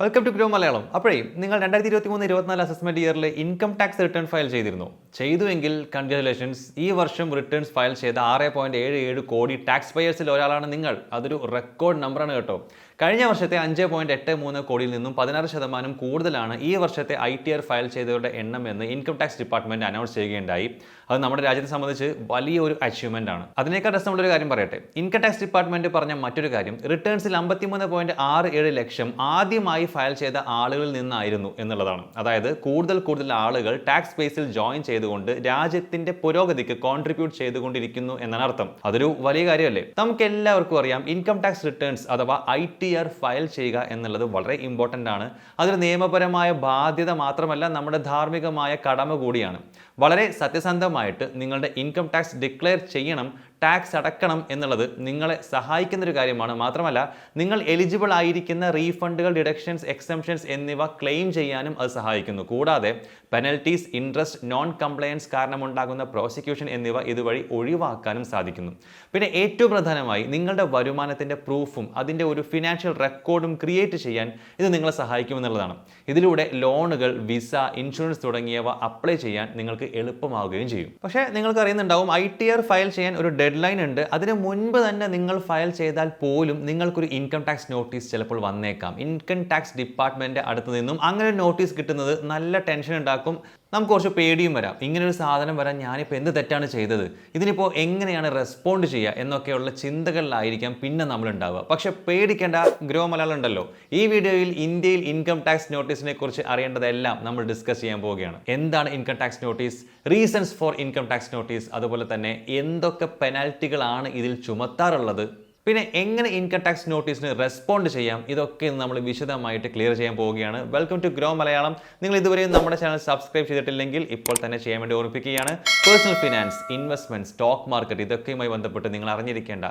Welcome to Grow Malayalam. അപ്പോഴേ നിങ്ങൾ 2023-24 assessment ഇയറിലെ ഇൻകം ടാക്സ് റിട്ടേൺ ഫയൽ ചെയ്തിരുന്നു. ചെയ്തുവെങ്കിൽ കൺഗ്രാജുലേഷൻസ്. ഈ വർഷം റിട്ടേൺസ് ഫയൽ ചെയ്ത 6.77 കോടി ടാക്സ് പേയേഴ്സിൽ ഒരാളാണ് നിങ്ങൾ. അതൊരു റെക്കോർഡ് നമ്പറാണ് കേട്ടോ. കഴിഞ്ഞ വർഷത്തെ 5.83 കോടിയിൽ നിന്നും 16% കൂടുതലാണ് ഈ വർഷത്തെ ITR ഫയൽ ചെയ്തവരുടെ എണ്ണം എന്ന് ഇൻകം ടാക്സ് ഡിപ്പാർട്ട്മെന്റ് അനൗൺസ് ചെയ്യുകയുണ്ടായി. അത് നമ്മുടെ രാജ്യത്തെ സംബന്ധിച്ച് വലിയൊരു അച്ചീവ്മെന്റ് ആണ്. അതിനേക്കാൾ രസമുള്ളൊരു കാര്യം പറയട്ടെ. ഇൻകം ടാക്സ് ഡിപ്പാർട്ട്മെന്റ് പറഞ്ഞ മറ്റൊരു കാര്യം, റിട്ടേൺസിൽ 53.67 ലക്ഷം ആദ്യമായി ഫയൽ ചെയ്ത ആളുകളിൽ നിന്നായിരുന്നു എന്നുള്ളതാണ്. അതായത് കൂടുതൽ ആളുകൾ ടാക്സ് ബേസിൽ ജോയിൻ ചെയ്തുകൊണ്ട് രാജ്യത്തിന്റെ പുരോഗതിക്ക് കോൺട്രിബ്യൂട്ട് ചെയ്തുകൊണ്ടിരിക്കുന്നു എന്നാണ് അർത്ഥം. അതൊരു വലിയ കാര്യമല്ലേ? നമുക്ക് എല്ലാവർക്കും അറിയാം, ഇൻകം ടാക്സ് റിട്ടേൺസ് അഥവാ ITR ഫയൽ ചെയ്യുക എന്നുള്ളത് വളരെ ഇമ്പോർട്ടൻ്റ് ആണ്. അതൊരു നിയമപരമായ ബാധ്യത മാത്രമല്ല, നമ്മുടെ ധാർമ്മികമായ കടമ കൂടിയാണ്. വളരെ സത്യസന്ധമായിട്ട് നിങ്ങളുടെ ഇൻകം ടാക്സ് ഡിക്ലെയർ ചെയ്യണം, ടാക്സ് അടക്കണം എന്നുള്ളത് നിങ്ങളെ സഹായിക്കുന്ന ഒരു കാര്യമാണ്. മാത്രമല്ല, നിങ്ങൾ എലിജിബിൾ ആയിരിക്കുന്ന റീഫണ്ടുകൾ, ഡിഡക്ഷൻസ്, എക്സംഷൻസ് എന്നിവ ക്ലെയിം ചെയ്യാനും അത് സഹായിക്കുന്നു. കൂടാതെ പെനൽറ്റീസ്, ഇൻട്രസ്റ്റ്, നോൺ കംപ്ലയൻസ് കാരണമുണ്ടാകുന്ന പ്രോസിക്യൂഷൻ എന്നിവ ഇതുവഴി ഒഴിവാക്കാനും സാധിക്കുന്നു. പിന്നെ ഏറ്റവും പ്രധാനമായി നിങ്ങളുടെ വരുമാനത്തിൻ്റെ പ്രൂഫും അതിൻ്റെ ഒരു ഫിനാൻഷ്യൽ റെക്കോർഡും ക്രിയേറ്റ് ചെയ്യാൻ ഇത് നിങ്ങളെ സഹായിക്കുമെന്നുള്ളതാണ്. ഇതിലൂടെ ലോണുകൾ, വിസ, ഇൻഷുറൻസ് തുടങ്ങിയവ അപ്ലൈ ചെയ്യാൻ നിങ്ങൾക്ക് എളുപ്പമാവുകയും ചെയ്യും. പക്ഷേ നിങ്ങൾക്ക് അറിയുന്നുണ്ടാവും, ITR ഫയൽ ചെയ്യാൻ ഒരു ഡെഡ് ലൈൻ ഉണ്ട്. അതിന് മുൻപ് തന്നെ നിങ്ങൾ ഫയൽ ചെയ്താൽ പോലും നിങ്ങൾക്കൊരു ഇൻകം ടാക്സ് നോട്ടീസ് ചിലപ്പോൾ വന്നേക്കാം. ഇൻകം ടാക്സ് ഡിപ്പാർട്ട്മെന്റ് അടുത്ത് നിന്നും അങ്ങനെ ഒരു നോട്ടീസ് കിട്ടുന്നത് നല്ല ടെൻഷൻ ഉണ്ടാക്കും. നമുക്ക് കുറച്ച് പേടിയും വരാം. ഇങ്ങനൊരു സാധനം വരാൻ ഞാനിപ്പോൾ എന്ത് തെറ്റാണ് ചെയ്തത്, ഇതിനിപ്പോൾ എങ്ങനെയാണ് റെസ്പോണ്ട് ചെയ്യുക എന്നൊക്കെയുള്ള ചിന്തകളിലായിരിക്കാം പിന്നെ നമ്മൾ ഉണ്ടാവുക. പക്ഷെ പേടിക്കേണ്ട, ഗ്രോ മലയാളം ഉണ്ടല്ലോ. ഈ വീഡിയോയിൽ ഇന്ത്യയിൽ ഇൻകം ടാക്സ് നോട്ടീസിനെ കുറിച്ച് അറിയേണ്ടതെല്ലാം നമ്മൾ ഡിസ്കസ് ചെയ്യാൻ പോവുകയാണ്. എന്താണ് income tax notice, reasons for income tax notice, അതുപോലെ തന്നെ എന്തൊക്കെ പെനാൽറ്റികളാണ് ഇതിൽ ചുമത്താറുള്ളത്, പിന്നെ എങ്ങനെ ഇൻകം ടാക്സ് നോട്ടീസിന് റെസ്പോണ്ട് ചെയ്യാം, ഇതൊക്കെ നമ്മൾ വിശദമായിട്ട് ക്ലിയർ ചെയ്യാൻ പോവുകയാണ്. Welcome to Grow Malayalam. നിങ്ങൾ ഇതുവരെയും നമ്മുടെ ചാനൽ സബ്സ്ക്രൈബ് ചെയ്തിട്ടില്ലെങ്കിൽ ഇപ്പോൾ തന്നെ ചെയ്യാൻ വേണ്ടി ഓർമ്മിപ്പിക്കുകയാണ്. Personal finance, investment, stock market ഇതൊക്കെയുമായി ബന്ധപ്പെട്ട് നിങ്ങൾ അറിഞ്ഞിരിക്കേണ്ട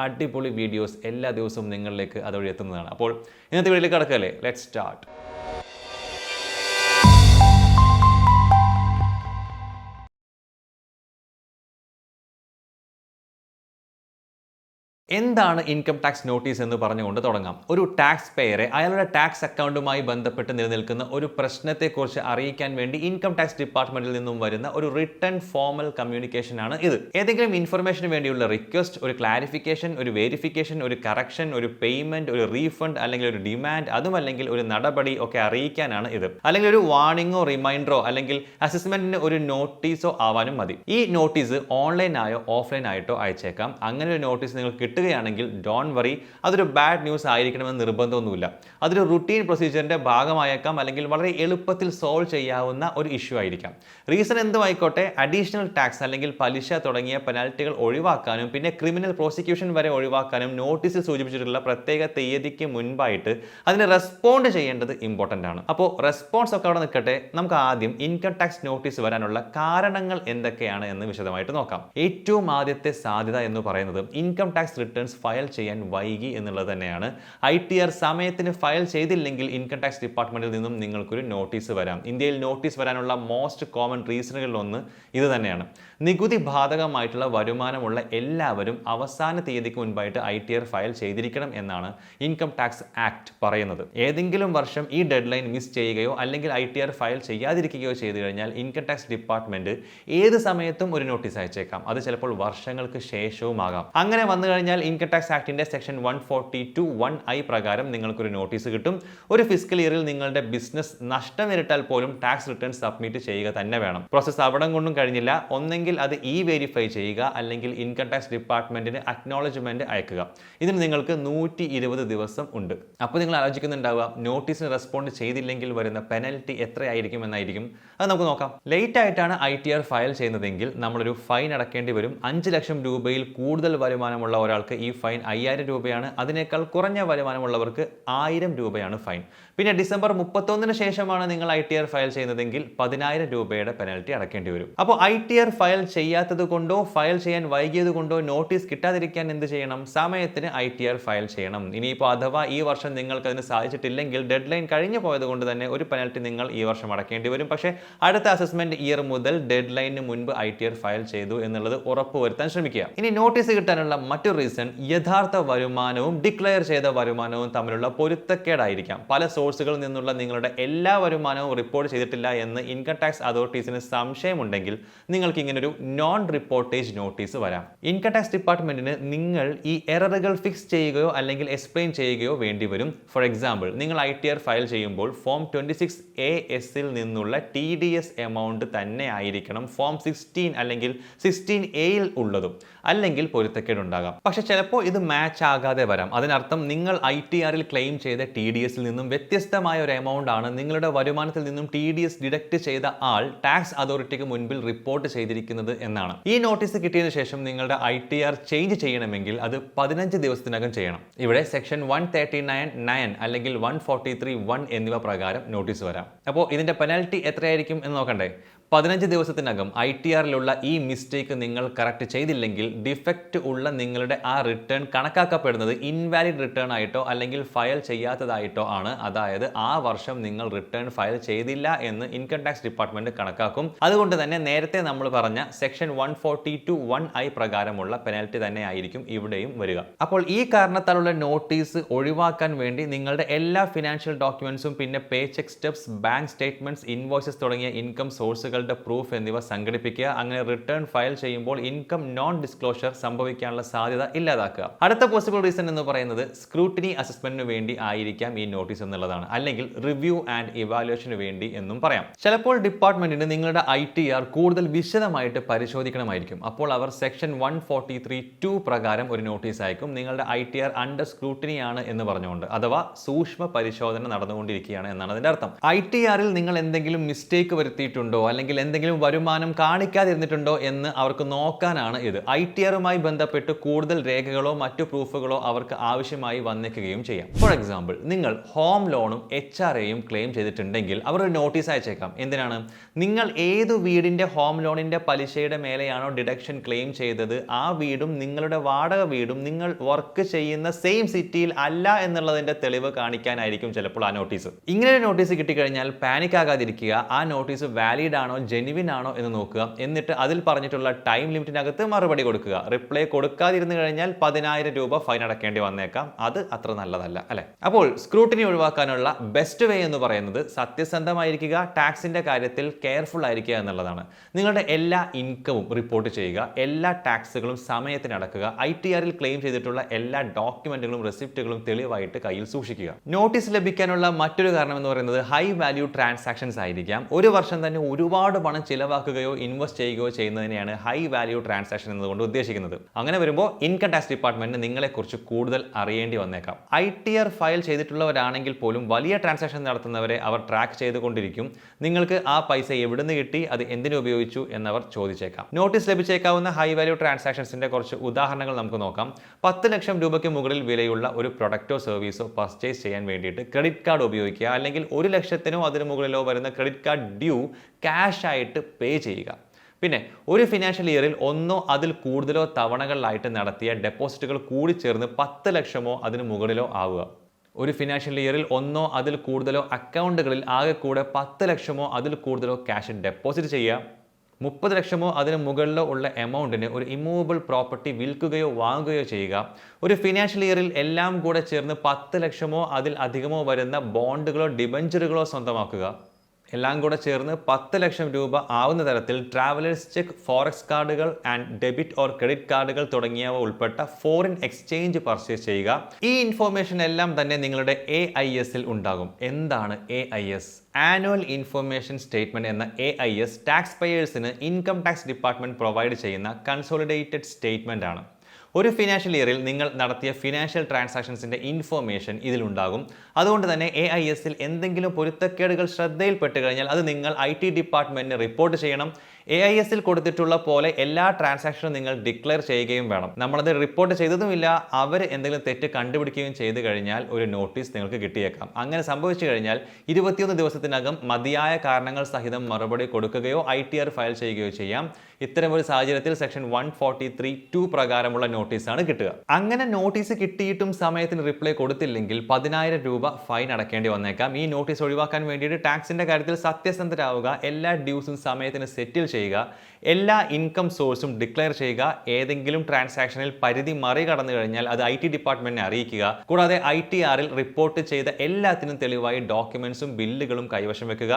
അടിപൊളി വീഡിയോസ് എല്ലാ ദിവസവും നിങ്ങളിലേക്ക് അതുവഴി എത്തുന്നതാണ്. അപ്പോൾ ഇന്നത്തെ വീഡിയോയിലേക്ക് കടക്കല്ലേ, ലെറ്റ്സ് സ്റ്റാർട്ട്. എന്താണ് ഇൻകം ടാക്സ് നോട്ടീസ് എന്ന് പറഞ്ഞുകൊണ്ട് തുടങ്ങാം. ഒരു ടാക്സ് പേയറെ അയാളുടെ ടാക്സ് അക്കൗണ്ടുമായി ബന്ധപ്പെട്ട് നിലനിൽക്കുന്ന ഒരു പ്രശ്നത്തെക്കുറിച്ച് അറിയിക്കാൻ വേണ്ടി ഇൻകം ടാക്സ് ഡിപ്പാർട്ട്മെന്റിൽ നിന്നും വരുന്ന ഒരു റിട്ടൺ ഫോമൽ കമ്മ്യൂണിക്കേഷൻ ആണ് ഇത്. ഏതെങ്കിലും ഇൻഫർമേഷന് വേണ്ടിയുള്ള റിക്വസ്റ്റ്, ഒരു ക്ലാരിഫിക്കേഷൻ, ഒരു വെരിഫിക്കേഷൻ, ഒരു കറക്ഷൻ, ഒരു പേയ്മെന്റ്, ഒരു റീഫണ്ട് അല്ലെങ്കിൽ ഒരു ഡിമാൻഡ്, അതുമല്ലെങ്കിൽ ഒരു നടപടി ഒക്കെ അറിയിക്കാനാണ് ഇത്. അല്ലെങ്കിൽ ഒരു വാർണിംഗോ, റിമൈൻഡറോ അല്ലെങ്കിൽ അസസ്മെന്റിന് ഒരു നോട്ടീസോ ആവാനും മതി. ഈ നോട്ടീസ് ഓൺലൈനായോ ഓഫ്ലൈൻ ആയിട്ടോ അയച്ചേക്കാം. അങ്ങനെ ഒരു നോട്ടീസ് നിങ്ങൾ കിട്ടുകയാണെങ്കിൽ ഡോൺ വറി, അതൊരു ബാഡ് ന്യൂസ് ആയിരിക്കണമെന്ന് നിർബന്ധമൊന്നുമില്ല. അതൊരു റുട്ടീൻ പ്രൊസീജിയറിന്റെ ഭാഗമായേക്കാം, അല്ലെങ്കിൽ വളരെ എളുപ്പത്തിൽ സോൾവ് ചെയ്യാവുന്ന ഒരു ഇഷ്യൂ ആയിരിക്കാം. റീസൺ എന്തുമായിക്കോട്ടെ, അഡീഷണൽ ടാക്സ് അല്ലെങ്കിൽ പലിശ തുടങ്ങിയ പെനാൽറ്റികൾ ഒഴിവാക്കാനും പിന്നെ ക്രിമിനൽ പ്രോസിക്യൂഷൻ വരെ ഒഴിവാക്കാനും നോട്ടീസിൽ സൂചിപ്പിച്ചിട്ടുള്ള പ്രത്യേക തീയതിക്ക് മുൻപായിട്ട് അതിന് റെസ്പോണ്ട് ചെയ്യേണ്ടത് ഇമ്പോർട്ടൻ്റ് ആണ്. അപ്പോൾ റെസ്പോൺസ് ഒക്കെ അവിടെ നിൽക്കട്ടെ, നമുക്ക് ആദ്യം ഇൻകം ടാക്സ് നോട്ടീസ് വരാനുള്ള കാരണങ്ങൾ എന്തൊക്കെയാണ് എന്ന് വിശദമായിട്ട് നോക്കാം. ഏറ്റവും ആദ്യത്തെ സാധ്യത എന്ന് പറയുന്നത് ഇൻകം ടാക്സ് റിട്ടേൺസ് ഫയൽ ചെയ്യാൻ വൈകി എന്നുള്ളത് തന്നെയാണ്. ITR സമയത്തിന് ഫയൽ ചെയ്തില്ലെങ്കിൽ ഇൻകം ടാക്സ് ഡിപ്പാർട്ട്മെന്റിൽ നിന്നും നിങ്ങൾക്കൊരു നോട്ടീസ് വരാം. ഇന്ത്യയിൽ നോട്ടീസ് വരാനുള്ള മോസ്റ്റ് കോമൺ റീസണുകളിൽ ഒന്ന് ഇത് തന്നെയാണ്. നികുതി ബാധകമായിട്ടുള്ള വരുമാനമുള്ള എല്ലാവരും അവസാന തീയതിക്ക് മുൻപായിട്ട് ITR ഫയൽ ചെയ്തിരിക്കണം എന്നാണ് ഇൻകം ടാക്സ് ആക്ട് പറയുന്നത്. ഏതെങ്കിലും വർഷം ഈ ഡെഡ് ലൈൻ മിസ് ചെയ്യുകയോ അല്ലെങ്കിൽ ITR ഫയൽ ചെയ്യാതിരിക്കുകയോ ചെയ്തു കഴിഞ്ഞാൽ ഇൻകം ടാക്സ് ഡിപ്പാർട്ട്മെന്റ് ഏത് സമയത്തും ഒരു നോട്ടീസ് അയച്ചേക്കാം. അത് ചിലപ്പോൾ വർഷങ്ങൾക്ക് ശേഷവും ആകാം. അങ്ങനെ വന്നു കഴിഞ്ഞാൽ ഇൻകം ടാക്സ് ആക്ടിന്റെ സെക്ഷൻ 142(1)(i) പ്രകാരം നിങ്ങൾക്കൊരു നോട്ടീസ് കിട്ടും. ഒരു ഫിസ്ക്കൽ ഇയറിൽ നിങ്ങളുടെ ബിസിനസ് നഷ്ടം നേരിട്ടാൽ പോലും ടാക്സ് റിട്ടേൺ സബ്മിറ്റ് ചെയ്യുക തന്നെ വേണം. പ്രോസസ് അവിടെ കൊണ്ടും കഴിഞ്ഞില്ല, ഒന്നെങ്കിൽ അത് വെരിഫൈ ചെയ്യുക അല്ലെങ്കിൽ ഇൻകം ടാക്സ് ഡിപ്പാർട്ട്മെന്റിന് അക്നോളജ്മെന്റ് അയക്കുക. ഇതിന് നിങ്ങൾക്ക് 120 ദിവസം ഉണ്ട്. അപ്പോൾ നിങ്ങൾ ആലോചിക്കുന്നുണ്ടാവുക, നോട്ടീസിന് റെസ്പോണ്ട് ചെയ്തില്ലെങ്കിൽ വരുന്ന പെനൽറ്റി എത്രയായിരിക്കും എന്നായിരിക്കും. അത് നമുക്ക് നോക്കാം. ലേറ്റ് ആയിട്ടാണ് ITR ഫയൽ ചെയ്യുന്നതെങ്കിൽ നമ്മളൊരു ഫൈൻ അടക്കേണ്ടി വരും. 5 ലക്ഷം രൂപയിൽ കൂടുതൽ വരുമാനമുള്ള ഒരാൾക്ക് ഈ ഫൈൻ 5000 രൂപയാണ്. അതിനേക്കാൾ കുറഞ്ഞ വരുമാനമുള്ളവർക്ക് 1000 രൂപയാണ് ഫൈൻ. പിന്നെ ഡിസംബർ 31 ശേഷമാണ് നിങ്ങൾ ITR ഫയൽ ചെയ്യുന്നതെങ്കിൽ 10000 രൂപയുടെ പെനൽറ്റി അടക്കേണ്ടി വരും. അപ്പോൾ ITR ഫയൽ ചെയ്യാത്തത് കൊണ്ടോ ഫയൽ ചെയ്യാൻ വൈകിയത് കൊണ്ടോ നോട്ടീസ് കിട്ടാതിരിക്കാൻ എന്ത് ചെയ്യണം? സമയത്തിന് ITR ഫയൽ ചെയ്യണം. ഇനിയിപ്പോൾ അഥവാ ഈ വർഷം നിങ്ങൾക്ക് അതിന് സാധിച്ചിട്ടില്ലെങ്കിൽ ഡെഡ് ലൈൻ കഴിഞ്ഞു പോയത് കൊണ്ട് തന്നെ ഒരു പെനൽറ്റി നിങ്ങൾ ഈ വർഷം അടക്കേണ്ടി വരും. പക്ഷേ അടുത്ത അസസ്മെന്റ് ഇയർ മുതൽ ഡെഡ് ലൈനിന് മുൻപ് ITR ഫയൽ ചെയ്തു എന്നുള്ളത് ഉറപ്പുവരുത്താൻ ശ്രമിക്കുക. ഇനി നോട്ടീസ് കിട്ടാനുള്ള മറ്റൊരു റീസൺ റീസൺ യഥാർത്ഥ വരുമാനവും ഡിക്ലെയർ ചെയ്ത വരുമാനവും തമ്മിലുള്ള പൊരുത്തക്കേടായിരിക്കാം. പല സോഴ്സുകളിൽ നിന്നുള്ള നിങ്ങളുടെ എല്ലാ വരുമാനവും റിപ്പോർട്ട് ചെയ്തിട്ടില്ല എന്ന് ഇൻകം ടാക്സ് അതോറിറ്റീസിന് സംശയമുണ്ടെങ്കിൽ നിങ്ങൾക്ക് ഇങ്ങനൊരു നോൺ റിപ്പോർട്ടേജ് നോട്ടീസ് വരാം. ഇൻകം ടാക്സ് ഡിപ്പാർട്ട്മെന്റിന് നിങ്ങൾ ഈ എററുകൾ ഫിക്സ് ചെയ്യുകയോ അല്ലെങ്കിൽ എക്സ്പ്ലെയിൻ ചെയ്യുകയോ വേണ്ടി വരും. ഫോർ എക്സാമ്പിൾ, നിങ്ങൾ ITR ഫയൽ ചെയ്യുമ്പോൾ ഫോം 26ASൽ നിന്നുള്ള TDS എമൗണ്ട് തന്നെ ആയിരിക്കണം ഫോം 16 അല്ലെങ്കിൽ 16Aയിൽ ഉള്ളതും, അല്ലെങ്കിൽ പൊരുത്തക്കേടുണ്ടാകാം. പക്ഷെ ചിലപ്പോൾ ഇത് മാച്ച് ആകാതെ വരാം. അതിനർത്ഥം നിങ്ങൾ ITRൽ ക്ലെയിം ചെയ്ത TDSൽ നിന്നും വ്യത്യസ്തമായ ഒരു എമൗണ്ട് ആണ് നിങ്ങളുടെ വരുമാനത്തിൽ നിന്നും TDS ഡിഡക്ട് ചെയ്ത ആൾ ടാക്സ് അതോറിറ്റിക്ക് മുൻപിൽ റിപ്പോർട്ട് ചെയ്തിരിക്കുന്നത് എന്നാണ്. ഈ നോട്ടീസ് കിട്ടിയതിനു ശേഷം നിങ്ങളുടെ ITR ചേഞ്ച് ചെയ്യണമെങ്കിൽ അത് 15 ദിവസത്തിനകം ചെയ്യണം. ഇവിടെ സെക്ഷൻ 139(9) അല്ലെങ്കിൽ 143(1) എന്നിവ പ്രകാരം നോട്ടീസ് വരാം. അപ്പോൾ ഇതിന്റെ പെനാൽറ്റി എത്രയായിരിക്കും എന്ന് നോക്കണ്ടേ? 15 ദിവസത്തിനകം ITRലുള്ള ഈ മിസ്റ്റേക്ക് നിങ്ങൾ കറക്റ്റ് ചെയ്തില്ലെങ്കിൽ ഡിഫക്റ്റ് ഉള്ള നിങ്ങളുടെ ആ റിട്ടേൺ കണക്കാക്കപ്പെടുന്നത് ഇൻവാലിഡ് റിട്ടേൺ ആയിട്ടോ അല്ലെങ്കിൽ ഫയൽ ചെയ്യാത്തതായിട്ടോ ആണ്. അതായത് ആ വർഷം നിങ്ങൾ റിട്ടേൺ ഫയൽ ചെയ്തില്ല എന്ന് ഇൻകം ടാക്സ് ഡിപ്പാർട്ട്മെന്റ് കണക്കാക്കും. അതുകൊണ്ട് തന്നെ നേരത്തെ നമ്മൾ പറഞ്ഞ സെക്ഷൻ 142(1) പ്രകാരമുള്ള പെനാൽറ്റി തന്നെ ആയിരിക്കും ഇവിടെയും വരിക. അപ്പോൾ ഈ കാരണത്താലുള്ള നോട്ടീസ് ഒഴിവാക്കാൻ വേണ്ടി നിങ്ങളുടെ എല്ലാ ഫിനാൻഷ്യൽ ഡോക്യുമെന്റ്സും പിന്നെ pay check steps, bank statements, invoices തുടങ്ങിയ ഇൻകം സോഴ്സുകൾ പ്രൂഫ് എന്നിവ സംഘടിപ്പിക്കുക. അങ്ങനെ റിട്ടേൺ ഫയൽ ചെയ്യുമ്പോൾ ഇൻകം നോൺ ഡിസ്ക്ലോഷർ സംഭവിക്കാനുള്ള സാധ്യത ഇല്ലാതാക്കുക. അടുത്ത പോസിബിൾ റീസൺ എന്ന് പറയുന്നത് സ്ക്രൂട്ടിനി അസസ്മെന്റിന് വേണ്ടി ആയിരിക്കാം ഈ നോട്ടീസ് എന്നുള്ളതാണ്, അല്ലെങ്കിൽ റിവ്യൂ ആൻഡ് ഇവാലുവേഷന് വേണ്ടി എന്നും പറയാം. ചിലപ്പോൾ ഡിപ്പാർട്ട്മെന്റിന് നിങ്ങളുടെ ITR കൂടുതൽ വിശദമായിട്ട് പരിശോധിക്കണമായിരിക്കും. അപ്പോൾ അവർ സെക്ഷൻ 143(2) പ്രകാരം ഒരു നോട്ടീസ് അയക്കും, നിങ്ങളുടെ ITR അണ്ടർ സ്ക്രൂട്ടിനി ആണ് എന്ന് പറഞ്ഞുകൊണ്ട്, അഥവാ സൂക്ഷ്മ പരിശോധന നടന്നുകൊണ്ടിരിക്കുകയാണ് എന്നാണ് അതിന്റെ അർത്ഥം. ITRൽ നിങ്ങൾ എന്തെങ്കിലും മിസ്റ്റേക്ക് വരുത്തിയിട്ടുണ്ടോ അല്ലെങ്കിൽ എന്തെങ്കിലും വരുമാനം കാണിക്കാതിരുന്നിട്ടുണ്ടോ എന്ന് അവർക്ക് നോക്കാനാണ് ഇത്. ITRുമായി ബന്ധപ്പെട്ട് കൂടുതൽ രേഖകളോ മറ്റു പ്രൂഫുകളോ അവർക്ക് ആവശ്യമായി വന്നേക്കുകയും ചെയ്യാം. ഫോർ എക്സാമ്പിൾ, നിങ്ങൾ ഹോം ലോണും HRAയും ക്ലെയിം ചെയ്തിട്ടുണ്ടെങ്കിൽ അവർ ഒരു നോട്ടീസ് അയച്ചേക്കാം. എന്തിനാണ്? നിങ്ങൾ ഏതു വീടിന്റെ ഹോം ലോണിന്റെ പലിശയുടെ മേലെയാണോ ഡിഡക്ഷൻ ക്ലെയിം ചെയ്തത്, ആ വീടും നിങ്ങളുടെ വാടക വീടും നിങ്ങൾ വർക്ക് ചെയ്യുന്ന സെയിം സിറ്റിയിൽ അല്ല എന്നുള്ളതിന്റെ തെളിവ് കാണിക്കാനായിരിക്കും ചിലപ്പോൾ ആ നോട്ടീസ്. ഇങ്ങനെ ഒരു നോട്ടീസ് കിട്ടിക്കഴിഞ്ഞാൽ പാനിക് ആകാതിരിക്കുക. ആ നോട്ടീസ് വാലിഡ് ആണോ ജെനുവിൻ ആണോ എന്ന് നോക്കുക. എന്നിട്ട് അതിൽ പറഞ്ഞിട്ടുള്ള ടൈം ലിമിറ്റിനകത്ത് മറുപടി കൊടുക്കുക. റിപ്ലൈ കൊടുക്കാതിരുന്നു കഴിഞ്ഞാൽ 10,000 രൂപ ഫൈൻ അടക്കേണ്ടി വന്നേക്കാം. അത് അത്ര നല്ലതല്ല, അല്ലെ? അപ്പോൾ സ്ക്രൂട്ടിനി ഒഴിവാക്കാനുള്ള ബെസ്റ്റ് വേ എന്ന് പറയുന്നത് സത്യസന്ധമായിരിക്കുക, ടാക്സിന്റെ കാര്യത്തിൽ കെയർഫുൾ ആയിരിക്കുക എന്നുള്ളതാണ്. നിങ്ങളുടെ എല്ലാ ഇൻകവും റിപ്പോർട്ട് ചെയ്യുക, എല്ലാ ടാക്സുകളും സമയത്തിന് അടക്കുക, ITRൽ ക്ലെയിം ചെയ്തിട്ടുള്ള എല്ലാ ഡോക്യുമെന്റുകളും റെസിപ്റ്റുകളും തെളിവായിട്ട് കയ്യിൽ സൂക്ഷിക്കുക. നോട്ടീസ് ലഭിക്കാനുള്ള മറ്റൊരു കാരണം എന്ന് പറയുന്നത് ഹൈ വാല്യൂ ട്രാൻസാക്ഷൻസ് ആയിരിക്കാം. ഒരു വർഷം തന്നെ ഒരുപാട് പണം ചിലവാക്കുകയോ ഇൻവെസ്റ്റ് ചെയ്യുകയോ ചെയ്യുന്നതിനെയാണ് ഹൈ വാല്യൂ ട്രാൻസാക്ഷൻ എന്നതുകൊണ്ട് ഉദ്ദേശിക്കുന്നത്. അങ്ങനെ വരുമ്പോൾ ഇൻകം ടാക്സ് ഡിപ്പാർട്ട്മെന്റിന് നിങ്ങളെക്കുറിച്ച് കൂടുതൽ അറിയേണ്ടി വന്നേക്കാം. ITR ഫയൽ ചെയ്തിട്ടുള്ളവരാണെങ്കിൽ പോലും വലിയ ട്രാൻസാക്ഷൻ നടത്തുന്നവരെ അവർ ട്രാക്ക് ചെയ്തുകൊണ്ടിരിക്കും. നിങ്ങൾക്ക് ആ പൈസ എവിടുന്ന് കിട്ടി, അത് എന്തിനു ഉപയോഗിച്ചു എന്നവർ ചോദിച്ചേക്കാം. നോട്ടീസ് ലഭിച്ചേക്കാവുന്ന ഹൈ വാല്യൂ ട്രാൻസാക്ഷൻസിന്റെ കുറച്ച് ഉദാഹരണങ്ങൾ നമുക്ക് നോക്കാം. 10 ലക്ഷം രൂപയ്ക്ക് മുകളിൽ വിലയുള്ള ഒരു പ്രൊഡക്റ്റോ സർവീസോ പർച്ചേസ് ചെയ്യാൻ വേണ്ടിയിട്ട് ക്രെഡിറ്റ് കാർഡ് ഉപയോഗിക്കുക, അല്ലെങ്കിൽ 1 ലക്ഷത്തിനോ അതിന് മുകളിലോ വരുന്ന ക്രെഡിറ്റ് കാർഡ് ഡ്യൂ ക്യാഷ് ആയിട്ട് പേ ചെയ്യുക. പിന്നെ ഒരു ഫിനാൻഷ്യൽ ഇയറിൽ ഒന്നോ അതിൽ കൂടുതലോ തവണകളിലായിട്ട് നടത്തിയ ഡെപ്പോസിറ്റുകൾ കൂടി ചേർന്ന് 10 ലക്ഷമോ അതിന് മുകളിലോ ആവുക. ഒരു ഫിനാൻഷ്യൽ ഇയറിൽ ഒന്നോ അതിൽ കൂടുതലോ അക്കൗണ്ടുകളിൽ ആകെ കൂടെ 10 ലക്ഷമോ അതിൽ കൂടുതലോ ക്യാഷ് ഡെപ്പോസിറ്റ് ചെയ്യുക. 30 ലക്ഷമോ അതിന് മുകളിലോ ഉള്ള എമൗണ്ടിന് ഒരു ഇമ്മൂവബിൾ പ്രോപ്പർട്ടി വിൽക്കുകയോ വാങ്ങുകയോ ചെയ്യുക. ഒരു ഫിനാൻഷ്യൽ ഇയറിൽ എല്ലാം കൂടെ ചേർന്ന് 10 ലക്ഷമോ അതിൽ അധികമോ വരുന്ന ബോണ്ടുകളോ ഡിബഞ്ചറുകളോ സ്വന്തമാക്കുക. എല്ലാം കൂടെ ചേർന്ന് 10 ലക്ഷം രൂപ ആവുന്ന തരത്തിൽ ട്രാവലേഴ്സ് ചെക്ക്, ഫോറക്സ് കാർഡുകൾ ആൻഡ് ഡെബിറ്റ് ഓർ ക്രെഡിറ്റ് കാർഡുകൾ തുടങ്ങിയവ ഉൾപ്പെട്ട ഫോറിൻ എക്സ്ചേഞ്ച് പർച്ചേസ് ചെയ്യുക. ഈ ഇൻഫോർമേഷൻ എല്ലാം തന്നെ നിങ്ങളുടെ AISൽ ഉണ്ടാകും. എന്താണ് AIS? ആനുവൽ ഇൻഫർമേഷൻ സ്റ്റേറ്റ്മെന്റ് എന്ന AIS ടാക്സ് പേയേഴ്സിന് ഇൻകം ടാക്സ് ഡിപ്പാർട്ട്മെന്റ് പ്രൊവൈഡ് ചെയ്യുന്ന കൺസോളിഡേറ്റഡ് സ്റ്റേറ്റ്മെന്റ് ആണ്. ഒരു ഫിനാൻഷ്യൽ ഇയറിൽ നിങ്ങൾ നടത്തിയ ഫിനാൻഷ്യൽ ട്രാൻസാക്ഷൻസിന്റെ ഇൻഫർമേഷൻ ഇതിലുണ്ടാകും. അതുകൊണ്ട് തന്നെ AISൽ എന്തെങ്കിലും പൊരുത്തക്കേടുകൾ ശ്രദ്ധയിൽപ്പെട്ട് കഴിഞ്ഞാൽ അത് നിങ്ങൾ IT ഡിപ്പാർട്ട്മെന്റിന് റിപ്പോർട്ട് ചെയ്യണം. AISൽ കൊടുത്തിട്ടുള്ള പോലെ എല്ലാ ട്രാൻസാക്ഷനും നിങ്ങൾ ഡിക്ലെയർ ചെയ്യുകയും വേണം. നമ്മളത് റിപ്പോർട്ട് ചെയ്തതുമില്ല, അവർ എന്തെങ്കിലും തെറ്റ് കണ്ടുപിടിക്കുകയും ചെയ്തു കഴിഞ്ഞാൽ ഒരു നോട്ടീസ് നിങ്ങൾക്ക് കിട്ടിയേക്കാം. അങ്ങനെ സംഭവിച്ചു കഴിഞ്ഞാൽ 21 ദിവസത്തിനകം മതിയായ കാരണങ്ങൾ സഹിതം മറുപടി കൊടുക്കുകയോ ITR ഫയൽ ചെയ്യുകയോ ചെയ്യാം. ഇത്തരമൊരു സാഹചര്യത്തിൽ സെക്ഷൻ 143(2) പ്രകാരമുള്ള നോട്ടീസാണ് കിട്ടുക. അങ്ങനെ നോട്ടീസ് കിട്ടിയിട്ടും സമയത്തിന് റിപ്ലൈ കൊടുത്തില്ലെങ്കിൽ 10,000 രൂപ ഫൈൻ അടക്കേണ്ടി വന്നേക്കാം. ഈ നോട്ടീസ് ഒഴിവാക്കാൻ വേണ്ടിയിട്ട് ടാക്സിന്റെ കാര്യത്തിൽ സത്യസന്ധരാവുക, എല്ലാ ഡ്യൂസും സമയത്തിന് സെറ്റിൽ ചെയ്യുക, എല്ലാ ഇൻകം സോഴ്സും ഡിക്ലെയർ ചെയ്യുക, ഏതെങ്കിലും ട്രാൻസാക്ഷനിൽ പരിധി മറികടന്നു കഴിഞ്ഞാൽ അത് IT ഡിപ്പാർട്ട്മെന്റിനെ അറിയിക്കുക, കൂടാതെ ITRൽ റിപ്പോർട്ട് ചെയ്ത എല്ലാത്തിനും തെളിവായി ഡോക്യുമെന്റ്സും ബില്ലുകളും കൈവശം വെക്കുക,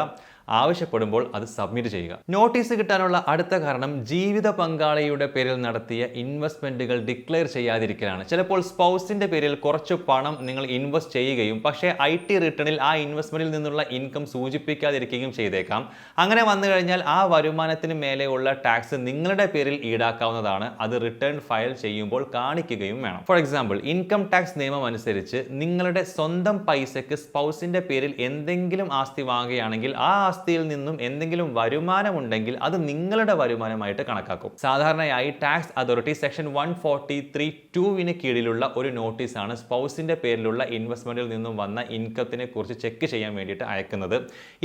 ആവശ്യപ്പെടുമ്പോൾ അത് സബ്മിറ്റ് ചെയ്യുക. നോട്ടീസ് കിട്ടാനുള്ള അടുത്ത കാരണം ജീവിത പങ്കാളിയുടെ പേരിൽ നടത്തിയ ഇൻവെസ്റ്റ്മെന്റുകൾ ഡിക്ലെയർ ചെയ്യാതിരിക്കലാണ്. ചിലപ്പോൾ സ്പൗസിന്റെ പേരിൽ കുറച്ച് പണം നിങ്ങൾ ഇൻവെസ്റ്റ് ചെയ്യുകയും പക്ഷേ IT റിട്ടേണിൽ ആ ഇൻവെസ്റ്റ്മെന്റിൽ നിന്നുള്ള ഇൻകം സൂചിപ്പിക്കാതിരിക്കുകയും ചെയ്തേക്കാം. അങ്ങനെ വന്നു കഴിഞ്ഞാൽ ആ വരുമാനത്തിന് മേലെയുള്ള ടാക്സ് നിങ്ങളുടെ പേരിൽ ഈടാക്കാവുന്നതാണ്. അത് റിട്ടേൺ ഫയൽ ചെയ്യുമ്പോൾ കാണിക്കുകയും വേണം. ഫോർ എക്സാമ്പിൾ, ഇൻകം ടാക്സ് നിയമം അനുസരിച്ച് നിങ്ങളുടെ സ്വന്തം പൈസയ്ക്ക് സ്പൗസിന്റെ പേരിൽ എന്തെങ്കിലും ആസ്തി വാങ്ങുകയാണെങ്കിൽ ആ ആസ്തിയിൽ നിന്നും എന്തെങ്കിലും വരുമാനമുണ്ടെങ്കിൽ അത് നിങ്ങളുടെ വരുമാനമായിട്ട് കണക്കാക്കും. സാധാരണയായി ടാക്സ് അതോറിറ്റി സെക്ഷൻ 143(2) കീഴിലുള്ള ഒരു നോട്ടീസാണ് സ്പൗസിന്റെ പേരിലുള്ള ഇൻവെസ്റ്റ്മെന്റിൽ നിന്നും വന്ന ഇൻകത്തിനെ കുറിച്ച് ചെക്ക് ചെയ്യാൻ വേണ്ടിയിട്ട് അയക്കുന്നത്.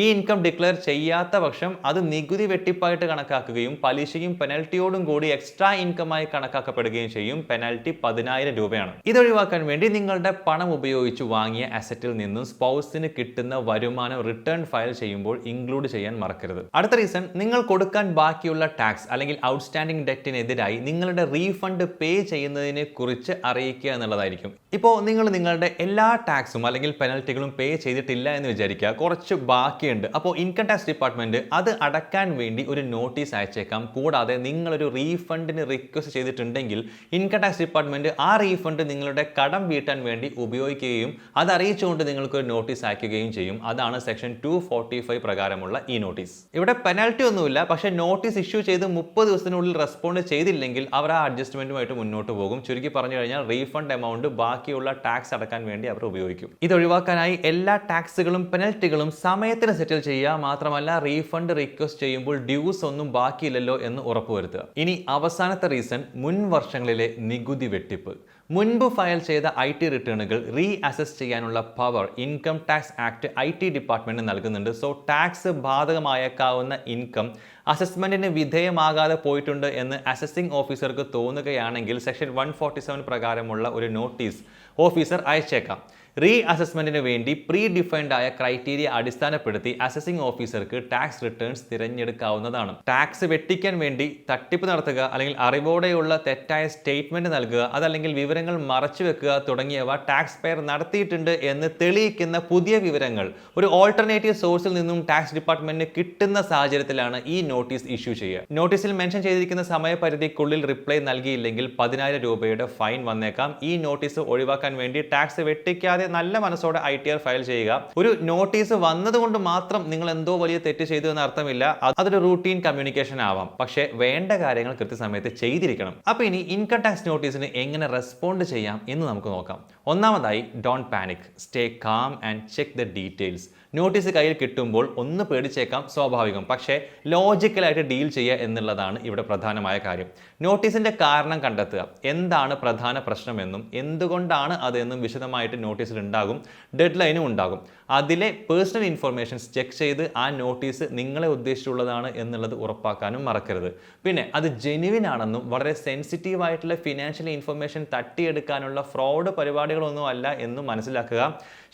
ഈ ഇൻകം ഡിക്ലെയർ ചെയ്യാത്ത പക്ഷം അത് നികുതി വെട്ടിപ്പായിട്ട് കണക്കാക്കുകയും പലിശയും പെനൽറ്റിയോടും കൂടി എക്സ്ട്രാ ഇൻകമായി കണക്കാക്കപ്പെടുകയും ചെയ്യും. പെനൽറ്റി 10,000 രൂപയാണ്. ഇതൊഴിവാക്കാൻ വേണ്ടി നിങ്ങളുടെ പണം ഉപയോഗിച്ച് വാങ്ങിയ അസറ്റിൽ നിന്നും സ്പൗസിന് കിട്ടുന്ന വരുമാനം റിട്ടേൺ ഫയൽ ചെയ്യുമ്പോൾ ഇൻക്ലൂഡ് ചെയ്യാൻ മറക്കരുത്. അടുത്ത റീസൺ, നിങ്ങൾ കൊടുക്കാൻ ബാക്കിയുള്ള ടാക്സ് അല്ലെങ്കിൽ ഔട്ട്സ്റ്റാൻഡിംഗ് ഡെറ്റിനെതിരായി നിങ്ങളുടെ റീഫണ്ട് പേ ചെയ്യുന്നതിനെ കുറിച്ച് അറിയിക്കുക എന്നുള്ളതായിരിക്കും. ഇപ്പോൾ നിങ്ങൾ നിങ്ങളുടെ എല്ലാ ടാക്സും അല്ലെങ്കിൽ പെനൽറ്റികളും പേ ചെയ്തിട്ടില്ല എന്ന് വിചാരിക്കുക, കുറച്ച് ബാക്കിയുണ്ട്. അപ്പോൾ ഇൻകം ടാക്സ് ഡിപ്പാർട്ട്മെന്റ് അത് അടക്കാൻ വേണ്ടി ഒരു നോട്ടീസ് അയച്ചേക്കാം. കൂടാതെ നിങ്ങളൊരു റീഫണ്ടിന് റിക്വസ്റ്റ് ചെയ്തിട്ടുണ്ടെങ്കിൽ ഇൻകം ടാക്സ് ഡിപ്പാർട്ട്മെന്റ് ആ റീഫണ്ട് നിങ്ങളുടെ കടം വീട്ടാൻ വേണ്ടി ഉപയോഗിക്കുകയും അത് അറിയിച്ചുകൊണ്ട് നിങ്ങൾക്ക് ഒരു നോട്ടീസ് അയക്കുകയും ചെയ്യും. അതാണ് സെക്ഷൻ 245 പ്രകാരമുള്ള ഈ നോട്ടീസ്. ഇവിടെ പെനൽറ്റി ഒന്നുമില്ല, പക്ഷേ നോട്ടീസ് ഇഷ്യൂ ചെയ്ത് 30 ദിവസത്തിനുള്ളിൽ റെസ്പോണ്ട് ചെയ്തില്ലെങ്കിൽ അവർ ആ അഡ്ജസ്റ്റ്മെന്റുമായിട്ട് മുന്നോട്ട് പോകും. ചുരുക്കി പറഞ്ഞു കഴിഞ്ഞാൽ റീഫണ്ട് എമൗണ്ട് ബാക്കിയുള്ള ടാക്സ് അടക്കാൻ വേണ്ടി അവർ ഉപയോഗിക്കും. ഇത് ഒഴിവാക്കാനായി എല്ലാ ടാക്സുകളും പെനൽറ്റികളും സമയത്തിന് സെറ്റിൽ ചെയ്യുക. മാത്രമല്ല റീഫണ്ട് റിക്വസ്റ്റ് ചെയ്യുമ്പോൾ ഡ്യൂസ് ഒന്നും ബാക്കിയില്ലല്ലോ എന്ന് ഉറപ്പുവരുത്തുക. ഇനി അവസാനത്തെ റീസൺ, മുൻ വർഷങ്ങളിലെ നികുതി വെട്ടിപ്പ്. മുൻപ് ഫയൽ ചെയ്ത IT റിട്ടേണുകൾ റീ അസസ് ചെയ്യാനുള്ള power income tax act IT department നൽകുന്നുണ്ട്. സോ ടാക്സ് ബാധകമായേക്കാവുന്ന ഇൻകം അസസ്മെന്റിന് വിധേയമാകാതെ പോയിട്ടുണ്ട് എന്ന് അസസിംഗ് ഓഫീസർക്ക് തോന്നുകയാണെങ്കിൽ സെക്ഷൻ 147 പ്രകാരമുള്ള ഒരു നോട്ടീസ് ഓഫീസർ അയച്ചേക്കാം. റീ അസസ്മെന്റിന് വേണ്ടി പ്രീ ഡിഫൈൻഡ് ആയ ക്രൈറ്റീരിയ അടിസ്ഥാനപ്പെടുത്തി അസസിംഗ് ഓഫീസർക്ക് ടാക്സ് റിട്ടേൺസ് തിരഞ്ഞെടുക്കാവുന്നതാണ്. ടാക്സ് വെട്ടിക്കാൻ വേണ്ടി തട്ടിപ്പ് നടത്തുക, അല്ലെങ്കിൽ അറിവോടെയുള്ള തെറ്റായ സ്റ്റേറ്റ്മെന്റ് നൽകുക, അതല്ലെങ്കിൽ വിവരങ്ങൾ മറച്ചു വെക്കുക തുടങ്ങിയവ ടാക്സ് പെയർ നടത്തിയിട്ടുണ്ട് എന്ന് തെളിയിക്കുന്ന പുതിയ വിവരങ്ങൾ ഒരു ഓൾട്ടർനേറ്റീവ് സോഴ്സിൽ നിന്നും ടാക്സ് ഡിപ്പാർട്ട്മെന്റിന് കിട്ടുന്ന സാഹചര്യത്തിലാണ് ഈ നോട്ടീസ് ഇഷ്യൂ ചെയ്യുക. നോട്ടീസിൽ മെൻഷൻ ചെയ്തിരിക്കുന്ന സമയപരിധിക്കുള്ളിൽ റിപ്ലൈ നൽകിയില്ലെങ്കിൽ 10,000 രൂപയുടെ ഫൈൻ വന്നേക്കാം. ഈ നോട്ടീസ് ഒഴിവാക്കാൻ വേണ്ടി ടാക്സ് വെട്ടിക്കാതെ നല്ല മനസ്സോടെ ITR ഫയൽ ചെയ്യുക. ഒരു നോട്ടീസ് വന്നതുകൊണ്ട് മാത്രം നിങ്ങൾ എന്തോ വലിയ തെറ്റ് ചെയ്തു എന്ന അർത്ഥമില്ല. അതൊരു റൂട്ടീൻ കമ്മ്യൂണിക്കേഷൻ ആവാം, പക്ഷേ വേണ്ട കാര്യങ്ങൾ കൃത്യസമയത്ത് ചെയ്തിരിക്കണം. അപ്പോൾ ഇനി ഇൻകം ടാക്സ് നോട്ടീസിന് എങ്ങനെ റെസ്പോണ്ട് ചെയ്യാം എന്ന് നമുക്ക് നോക്കാം. ഒന്നാമതായി, don't panic, stay calm and check the details. Notice കയ്യിൽ കിട്ടുമ്പോൾ ഒന്ന് പേടിച്ചേക്കാം, സ്വാഭാവികം. പക്ഷേ ലോജിക്കലായിട്ട് ഡീൽ ചെയ്യുക എന്നുള്ളതാണ് ഇവിടെ പ്രധാനമായ കാര്യം. നോട്ടീസിന്റെ കാരണം കണ്ടെത്തുക, എന്താണ് പ്രധാന പ്രശ്നമെന്നും എന്തുകൊണ്ടാണ് അതെന്നും വിശദമായിട്ട് നോട്ടീസിൽ ഉണ്ടാകും. ഡെഡ് ലൈനും ഉണ്ടാകും. അതിലെ പേഴ്സണൽ ഇൻഫർമേഷൻസ് ചെക്ക് ചെയ്ത് ആ നോട്ടീസ് നിങ്ങളെ ഉദ്ദേശിച്ചുള്ളതാണ് എന്നുള്ളത് ഉറപ്പാക്കാനും മറക്കരുത്. പിന്നെ അത് ജെന്യുവിൻ ആണെന്നും വളരെ സെൻസിറ്റീവ് ആയിട്ടുള്ള ഫിനാൻഷ്യൽ ഇൻഫർമേഷൻ തട്ടിയെടുക്കാനുള്ള ഫ്രോഡ് പരിപാടികളൊന്നും അല്ല എന്നും മനസ്സിലാക്കുക.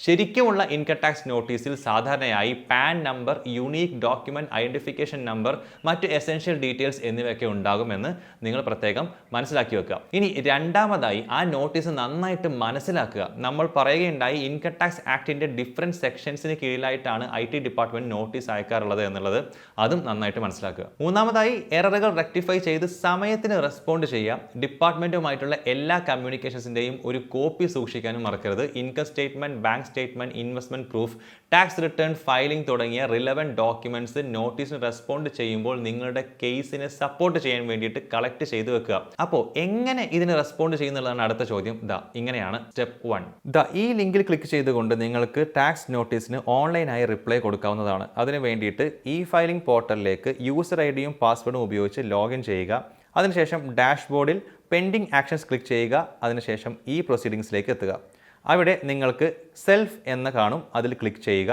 ശരിക്കുമുള്ള ഇൻകം ടാക്സ് നോട്ടീസിൽ സാധാരണയായി pan number, unique document identification number, മറ്റ് എസെൻഷ്യൽ ഡീറ്റെയിൽസ് എന്നിവയൊക്കെ ഉണ്ടാകുമെന്ന് നിങ്ങൾ പ്രത്യേകം മനസ്സിലാക്കി വെക്കുക. ഇനി രണ്ടാമതായി, ആ നോട്ടീസ് നന്നായിട്ട് മനസ്സിലാക്കുക. നമ്മൾ പറയുകയുണ്ടായി ഇൻകം ടാക്സ് ആക്ടിന്റെ ഡിഫറൻറ്റ് സെക്ഷൻസിന് കീഴിലായിട്ടാണ് IT ഡിപ്പാർട്ട്മെന്റ് നോട്ടീസ് അയക്കാറുള്ളത് എന്നുള്ളത്, അതും നന്നായിട്ട് മനസ്സിലാക്കുക. മൂന്നാമതായി, എററുകൾ റെക്ടിഫൈ ചെയ്ത് സമയത്തിന് റെസ്പോണ്ട് ചെയ്യുക. ഡിപ്പാർട്ട്മെന്റുമായിട്ടുള്ള എല്ലാ കമ്മ്യൂണിക്കേഷൻസിന്റെയും ഒരു കോപ്പി സൂക്ഷിക്കാനും മറക്കരുത്. Income statement, bank statement, investment proof, tax return filing തുടങ്ങിയ റിലവൻറ്റ് ഡോക്യുമെന്റ്സ് നോട്ടീസിന് റെസ്പോണ്ട് ചെയ്യുമ്പോൾ നിങ്ങളുടെ കേസിനെ സപ്പോർട്ട് ചെയ്യാൻ വേണ്ടിയിട്ട് കളക്ട് ചെയ്ത് വെക്കുക. അപ്പോൾ എങ്ങനെ ഇതിന് റെസ്പോണ്ട് ചെയ്യുന്നുള്ളതാണ് അടുത്ത ചോദ്യം. ഇങ്ങനെയാണ്. സ്റ്റെപ്പ് 1, ഈ ലിങ്കിൽ ക്ലിക്ക് ചെയ്തുകൊണ്ട് നിങ്ങൾക്ക് ടാക്സ് നോട്ടീസിന് ഓൺലൈനായി റിപ്ലൈ കൊടുക്കാവുന്നതാണ്. അതിന് വേണ്ടിയിട്ട് ഫയലിംഗ് പോർട്ടലിലേക്ക് യൂസർ IDയും പാസ്വേഡും ഉപയോഗിച്ച് ലോഗിൻ ചെയ്യുക. അതിനുശേഷം ഡാഷ്ബോർഡിൽ പെൻഡിംഗ് ആക്ഷൻസ് ക്ലിക്ക് ചെയ്യുക. അതിനുശേഷം പ്രൊസീഡിങ്സിലേക്ക് എത്തുക. അവിടെ നിങ്ങൾക്ക് സെൽഫ് എന്ന് കാണും, അതിൽ ക്ലിക്ക് ചെയ്യുക.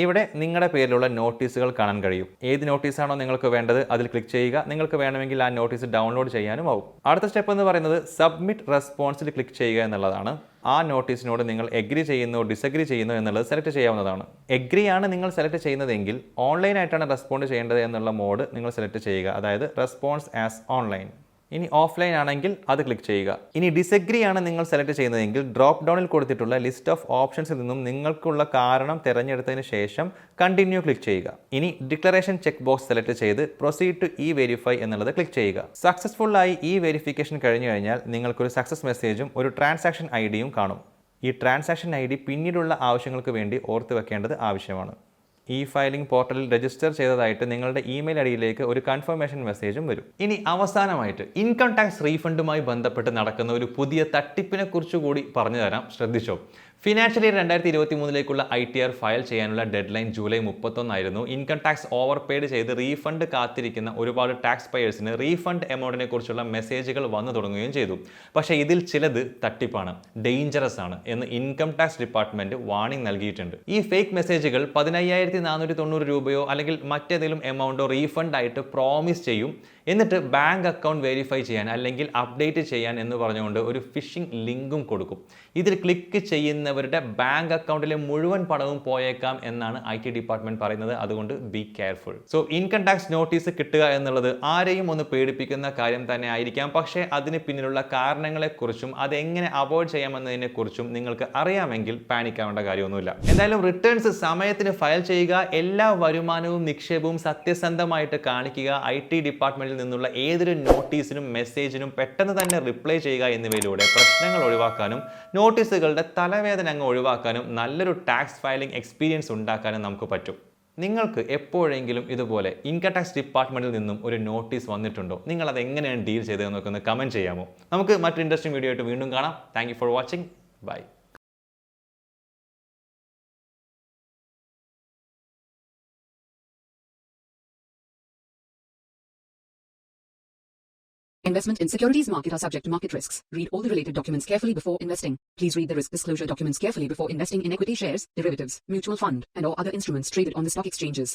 ഇവിടെ നിങ്ങളുടെ പേരിലുള്ള നോട്ടീസുകൾ കാണാൻ കഴിയും. ഏത് നോട്ടീസാണോ നിങ്ങൾക്ക് വേണ്ടത് അതിൽ ക്ലിക്ക് ചെയ്യുക. നിങ്ങൾക്ക് വേണമെങ്കിൽ ആ നോട്ടീസ് ഡൗൺലോഡ് ചെയ്യാനും ആവും. അടുത്ത സ്റ്റെപ്പ് എന്ന് പറയുന്നത് സബ്മിറ്റ് റെസ്പോൺസിൽ ക്ലിക്ക് ചെയ്യുക എന്നുള്ളതാണ്. ആ നോട്ടീസിനോട് നിങ്ങൾ എഗ്രി ചെയ്യുന്നോ ഡിസഗ്രി ചെയ്യുന്നോ എന്നുള്ളത് സെലക്ട് ചെയ്യാവുന്നതാണ്. എഗ്രി ആണ് നിങ്ങൾ സെലക്ട് ചെയ്യുന്നതെങ്കിൽ ഓൺലൈനായിട്ടാണ് റെസ്പോണ്ട് ചെയ്യേണ്ടത് എന്നുള്ള മോഡ് നിങ്ങൾ സെലക്ട് ചെയ്യുക, അതായത് റെസ്പോൺസ് ആസ് ഓൺലൈൻ. ഇനി ഓഫ്ലൈൻ ആണെങ്കിൽ അത് ക്ലിക്ക് ചെയ്യുക. ഇനി ഡിസഗ്രി ആണ് നിങ്ങൾ സെലക്ട് ചെയ്യുന്നതെങ്കിൽ ഡ്രോപ്പ് ഡൗണിൽ കൊടുത്തിട്ടുള്ള ലിസ്റ്റ് ഓഫ് ഓപ്ഷൻസിൽ നിന്നും നിങ്ങൾക്കുള്ള കാരണം തിരഞ്ഞെടുത്തതിന് ശേഷം കണ്ടിന്യൂ ക്ലിക്ക് ചെയ്യുക. ഇനി ഡിക്ലറേഷൻ ചെക്ക് ബോക്സ് സെലക്ട് ചെയ്ത് പ്രൊസീഡ് ടു ഇ വെരിഫൈ എന്നുള്ളത് ക്ലിക്ക് ചെയ്യുക. സക്സസ്ഫുൾ ആയി ഇ വെരിഫിക്കേഷൻ കഴിഞ്ഞു കഴിഞ്ഞാൽ നിങ്ങൾക്കൊരു സക്സസ് മെസ്സേജും ഒരു ട്രാൻസാക്ഷൻ ഐ ഡിയും കാണും. ഈ ട്രാൻസാക്ഷൻ ഐ ഡി പിന്നീടുള്ള ആവശ്യങ്ങൾക്ക് വേണ്ടി ഓർത്ത് വെക്കേണ്ടത് ആവശ്യമാണ്. ഇ ഫയലിംഗ് പോർട്ടലിൽ രജിസ്റ്റർ ചെയ്തതായിട്ട് നിങ്ങളുടെ ഇമെയിൽ ഐഡിയിലേക്ക് ഒരു കൺഫർമേഷൻ മെസ്സേജും വരും. ഇനി അവസാനമായിട്ട് ഇൻകം ടാക്സ് റീഫണ്ടുമായി ബന്ധപ്പെട്ട് നടക്കുന്ന ഒരു പുതിയ തട്ടിപ്പിനെ കുറിച്ച് കൂടി പറഞ്ഞു തരാം, ശ്രദ്ധിച്ചോ. ഫിനാൻഷ്യൽ ഇയർ 2023 ITR ഫയൽ ചെയ്യാനുള്ള dead line July 31 income tax over paid ചെയ്ത് റീഫണ്ട് കാത്തിരിക്കുന്ന ഒരുപാട് ടാക്സ് പേയേഴ്സിന് റീഫണ്ട് എമൗണ്ടിനെ കുറിച്ചുള്ള മെസ്സേജുകൾ വന്നു തുടങ്ങുകയും ചെയ്തു. പക്ഷേ ഇതിൽ ചിലത് തട്ടിപ്പാണ്, ഡേഞ്ചറസ് ആണ് എന്ന് ഇൻകം ടാക്സ് ഡിപ്പാർട്ട്മെന്റ് വാർണിംഗ് നൽകിയിട്ടുണ്ട്. ഈ ഫേക്ക് മെസ്സേജുകൾ 15,490 രൂപയോ അല്ലെങ്കിൽ മറ്റേതെങ്കിലും എമൗണ്ടോ റീഫണ്ട് ആയിട്ട് പ്രോമിസ് ചെയ്യും. എന്നിട്ട് ബാങ്ക് അക്കൗണ്ട് വെരിഫൈ ചെയ്യാൻ അല്ലെങ്കിൽ അപ്ഡേറ്റ് ചെയ്യാൻ എന്ന് പറഞ്ഞുകൊണ്ട് ഒരു ഫിഷിംഗ് ലിങ്കും കൊടുക്കും. ഇതിൽ ക്ലിക്ക് ചെയ്യുന്നവരുടെ ബാങ്ക് അക്കൗണ്ടിലെ മുഴുവൻ പണവും പോയേക്കാം എന്നാണ് IT ഡിപ്പാർട്ട്മെന്റ് പറയുന്നത്. അതുകൊണ്ട് be careful. So income tax notice കിട്ടുക എന്നുള്ളത് ആരെയും ഒന്ന് പേടിപ്പിക്കുന്ന കാര്യം തന്നെ ആയിരിക്കാം. പക്ഷേ അതിന് പിന്നിലുള്ള കാരണങ്ങളെക്കുറിച്ചും അതെങ്ങനെ അവോയ്ഡ് ചെയ്യാമെന്നതിനെക്കുറിച്ചും നിങ്ങൾക്ക് അറിയാമെങ്കിൽ പാനിക് ആവേണ്ട കാര്യമൊന്നുമില്ല. എന്തായാലും റിട്ടേൺസ് സമയത്തിന് ഫയൽ ചെയ്യുക, എല്ലാ വരുമാനവും നിക്ഷേപവും സത്യസന്ധമായിട്ട് കാണിക്കുക, IT ഡിപ്പാർട്ട്മെന്റ് നിന്നുള്ള ഏതൊരു നോട്ടീസിനും മെസ്സേജിനും പെട്ടെന്ന് തന്നെ റിപ്ലൈ ചെയ്യുക എന്നിവയിലൂടെ പ്രശ്നങ്ങൾ ഒഴിവാക്കാനും നോട്ടീസുകളുടെ തലവേദന അങ്ങ് ഒഴിവാക്കാനും നല്ലൊരു ടാക്സ് ഫയലിംഗ് എക്സ്പീരിയൻസ് ഉണ്ടാക്കാനും നമുക്ക് പറ്റും. നിങ്ങൾക്ക് എപ്പോഴെങ്കിലും ഇതുപോലെ ഇൻകം ടാക്സ് ഡിപ്പാർട്ട്മെന്റിൽ നിന്നും ഒരു നോട്ടീസ് വന്നിട്ടുണ്ടോ? നിങ്ങൾ അത് എങ്ങനെയാണ് ഡീൽ ചെയ്തതെന്നൊക്കെ ഒന്ന് കമന്റ് ചെയ്യാമോ? നമുക്ക് മറ്റൊരു ഇൻട്രസ്റ്റിംഗ് വീഡിയോ ആയിട്ട് വീണ്ടും കാണാം. Thank you for watching. Bye. Investment in securities market are subject to market risks. Read all the related documents carefully before investing. Please read the risk disclosure documents carefully before investing in equity shares, derivatives, mutual fund, and or other instruments traded on the stock exchanges.